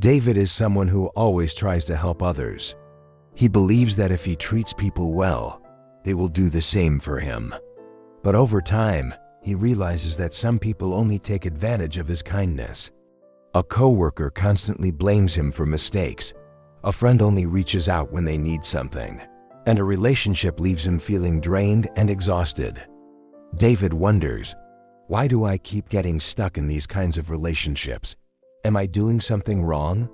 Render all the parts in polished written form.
David is someone who always tries to help others. He believes that if he treats people well, they will do the same for him. But over time, he realizes that some people only take advantage of his kindness. A coworker constantly blames him for mistakes. A friend only reaches out when they need something. And a relationship leaves him feeling drained and exhausted. David wonders, why do I keep getting stuck in these kinds of relationships? Am I doing something wrong?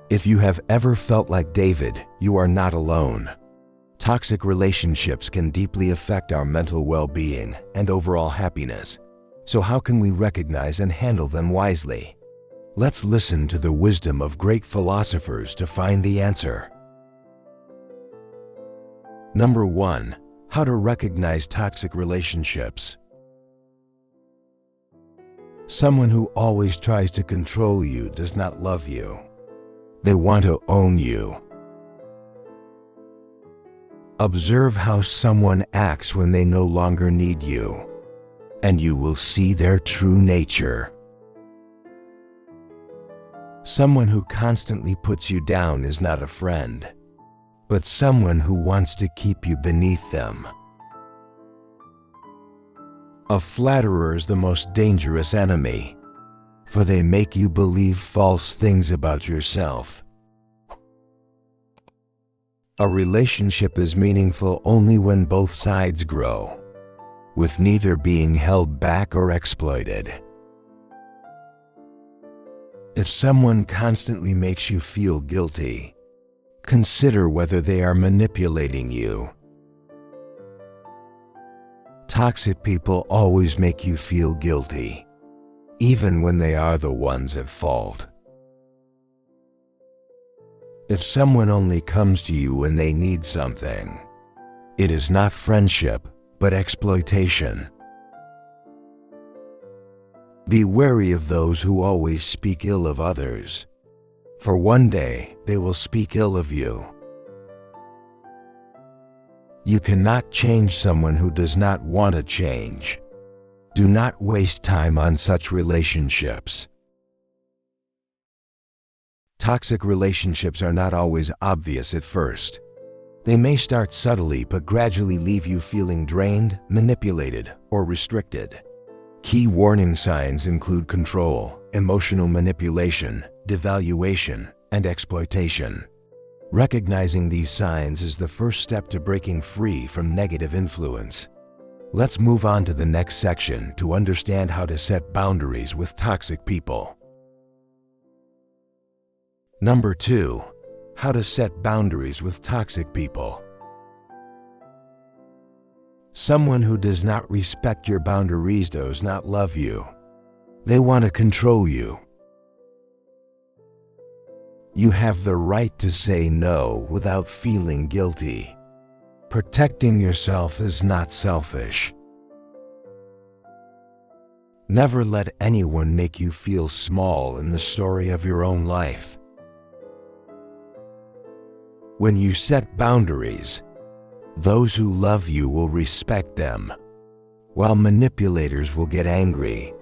If you have ever felt like David, you are not alone. Toxic relationships can deeply affect our mental well-being and overall happiness. So how can we recognize and handle them wisely? Let's listen to the wisdom of great philosophers to find the answer. Number 1. How to recognize toxic relationships. Someone who always tries to control you does not love you. They want to own you. Observe how someone acts when they no longer need you, and you will see their true nature. Someone who constantly puts you down is not a friend, but someone who wants to keep you beneath them. A flatterer is the most dangerous enemy, for they make you believe false things about yourself. A relationship is meaningful only when both sides grow, with neither being held back or exploited. If someone constantly makes you feel guilty, consider whether they are manipulating you. Toxic people always make you feel guilty, even when they are the ones at fault. If someone only comes to you when they need something, it is not friendship, but exploitation. Be wary of those who always speak ill of others, for one day they will speak ill of you. You cannot change someone who does not want to change. Do not waste time on such relationships. Toxic relationships are not always obvious at first. They may start subtly but gradually leave you feeling drained, manipulated, or restricted. Key warning signs include control, emotional manipulation, devaluation, and exploitation. Recognizing these signs is the first step to breaking free from negative influence. Let's move on to the next section to understand how to set boundaries with toxic people. Number 2. How to set boundaries with toxic people. Someone who does not respect your boundaries does not love you. They want to control you. You have the right to say no without feeling guilty. Protecting yourself is not selfish. Never let anyone make you feel small in the story of your own life. When you set boundaries, those who love you will respect them, while manipulators will get angry.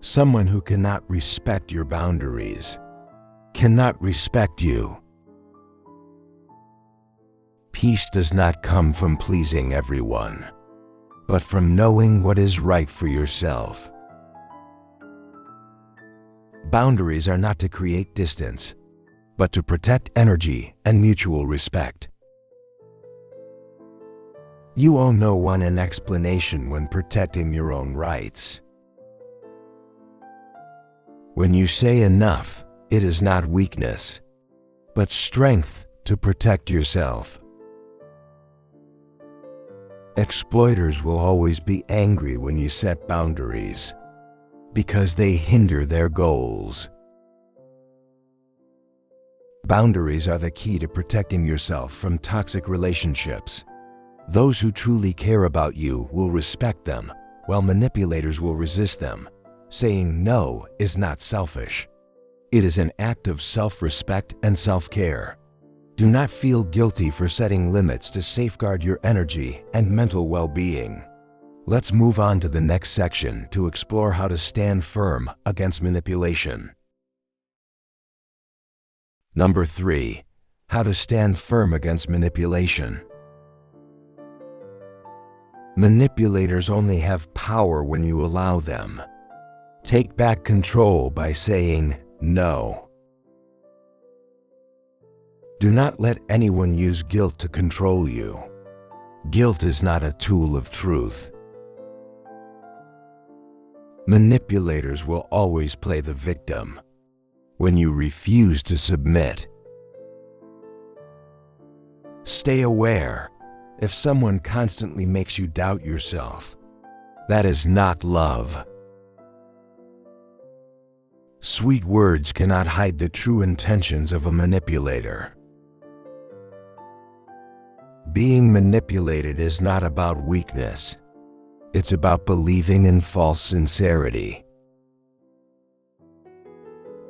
Someone who cannot respect your boundaries cannot respect you. Peace does not come from pleasing everyone, but from knowing what is right for yourself. Boundaries are not to create distance, but to protect energy and mutual respect. You owe no one an explanation when protecting your own rights. When you say enough, it is not weakness, but strength to protect yourself. Exploiters will always be angry when you set boundaries, because they hinder their goals. Boundaries are the key to protecting yourself from toxic relationships. Those who truly care about you will respect them, while manipulators will resist them. Saying no is not selfish. It is an act of self-respect and self-care. Do not feel guilty for setting limits to safeguard your energy and mental well-being. Let's move on to the next section to explore how to stand firm against manipulation. Number 3. How to stand firm against manipulation. Manipulators only have power when you allow them. Take back control by saying no. Do not let anyone use guilt to control you. Guilt is not a tool of truth. Manipulators will always play the victim when you refuse to submit. Stay aware. If someone constantly makes you doubt yourself, that is not love. Sweet words cannot hide the true intentions of a manipulator. Being manipulated is not about weakness. It's about believing in false sincerity.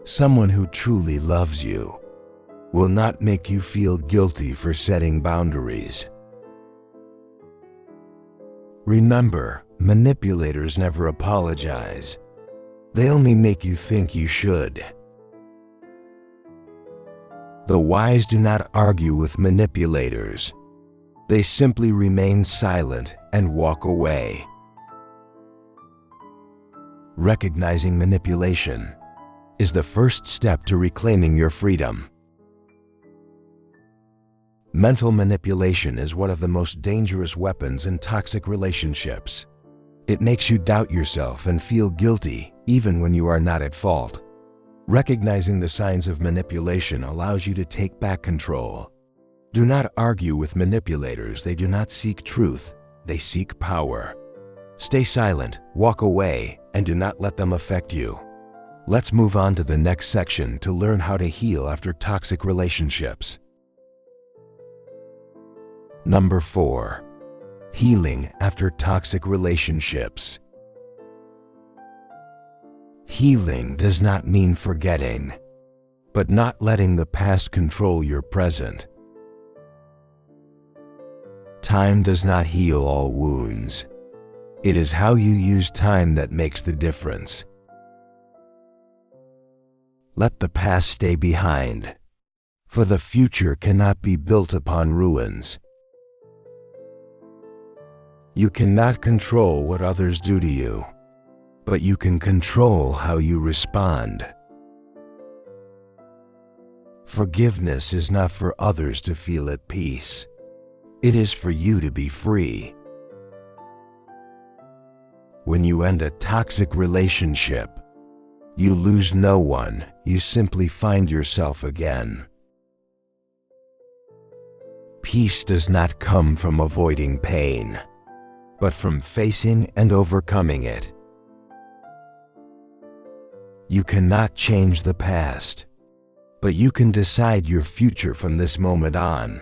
Someone who truly loves you will not make you feel guilty for setting boundaries. Remember, manipulators never apologize. They only make you think you should. The wise do not argue with manipulators. They simply remain silent and walk away. Recognizing manipulation is the first step to reclaiming your freedom. Mental manipulation is one of the most dangerous weapons in toxic relationships. It makes you doubt yourself and feel guilty even when you are not at fault. Recognizing the signs of manipulation allows you to take back control. Do not argue with manipulators. They do not seek truth. They seek power. Stay silent, walk away, and do not let them affect you. Let's move on to the next section to learn how to heal after toxic relationships. Number 4. Healing after toxic relationships. Healing does not mean forgetting, but not letting the past control your present. Time does not heal all wounds. It is how you use time that makes the difference. Let the past stay behind, for the future cannot be built upon ruins. You cannot control what others do to you, but you can control how you respond. Forgiveness is not for others to feel at peace. It is for you to be free. When you end a toxic relationship, you lose no one, you simply find yourself again. Peace does not come from avoiding pain, but from facing and overcoming it. You cannot change the past, but you can decide your future from this moment on.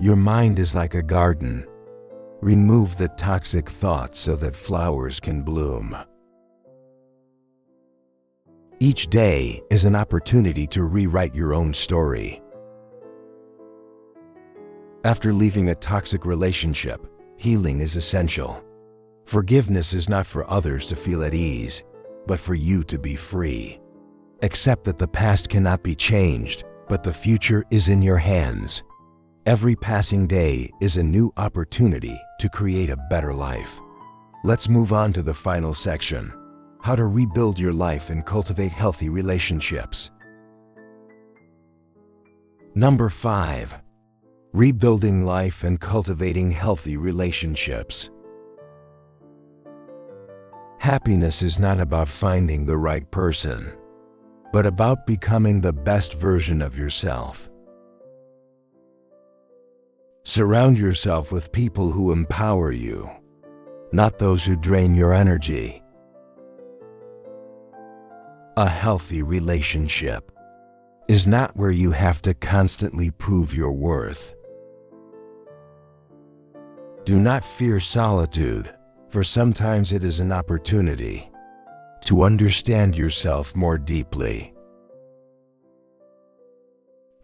Your mind is like a garden. Remove the toxic thoughts so that flowers can bloom. Each day is an opportunity to rewrite your own story. After leaving a toxic relationship, healing is essential. Forgiveness is not for others to feel at ease, but for you to be free. Accept that the past cannot be changed, but the future is in your hands. Every passing day is a new opportunity to create a better life. Let's move on to the final section: how to rebuild your life and cultivate healthy relationships. Number 5. Rebuilding life and cultivating healthy relationships. Happiness is not about finding the right person, but about becoming the best version of yourself. Surround yourself with people who empower you, not those who drain your energy. A healthy relationship is not where you have to constantly prove your worth. Do not fear solitude, for sometimes it is an opportunity to understand yourself more deeply.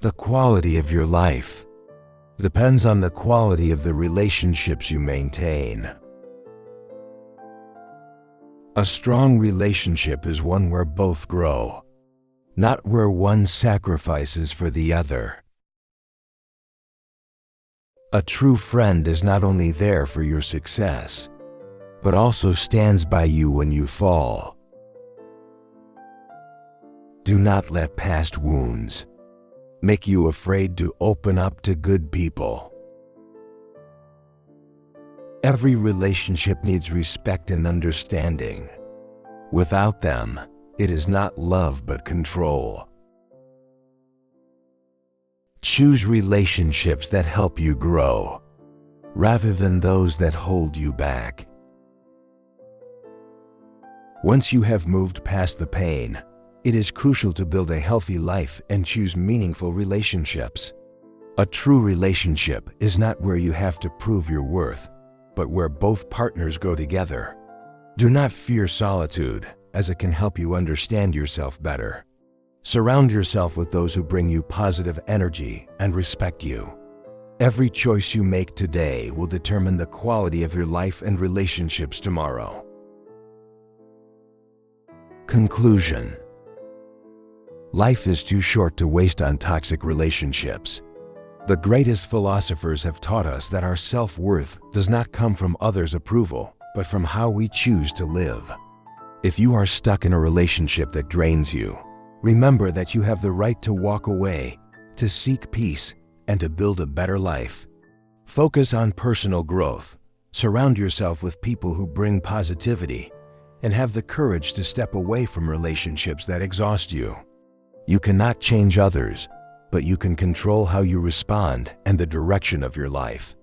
The quality of your life depends on the quality of the relationships you maintain. A strong relationship is one where both grow, not where one sacrifices for the other. A true friend is not only there for your success, but also stands by you when you fall. Do not let past wounds make you afraid to open up to good people. Every relationship needs respect and understanding. Without them, it is not love but control. Choose relationships that help you grow, rather than those that hold you back. Once you have moved past the pain, it is crucial to build a healthy life and choose meaningful relationships. A true relationship is not where you have to prove your worth, but where both partners grow together. Do not fear solitude, as it can help you understand yourself better. Surround yourself with those who bring you positive energy and respect you. Every choice you make today will determine the quality of your life and relationships tomorrow. Conclusion. Life is too short to waste on toxic relationships. The greatest philosophers have taught us that our self-worth does not come from others' approval, but from how we choose to live. If you are stuck in a relationship that drains you, remember that you have the right to walk away, to seek peace, and to build a better life. Focus on personal growth. Surround yourself with people who bring positivity, and have the courage to step away from relationships that exhaust you. You cannot change others, but you can control how you respond and the direction of your life.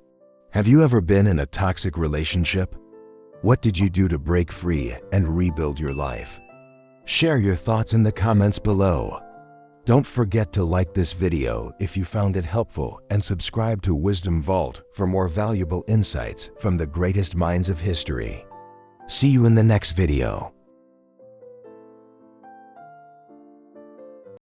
Have you ever been in a toxic relationship? What did you do to break free and rebuild your life? Share your thoughts in the comments below. Don't forget to like this video if you found it helpful and subscribe to Wisdom Vault for more valuable insights from the greatest minds of history. See you in the next video.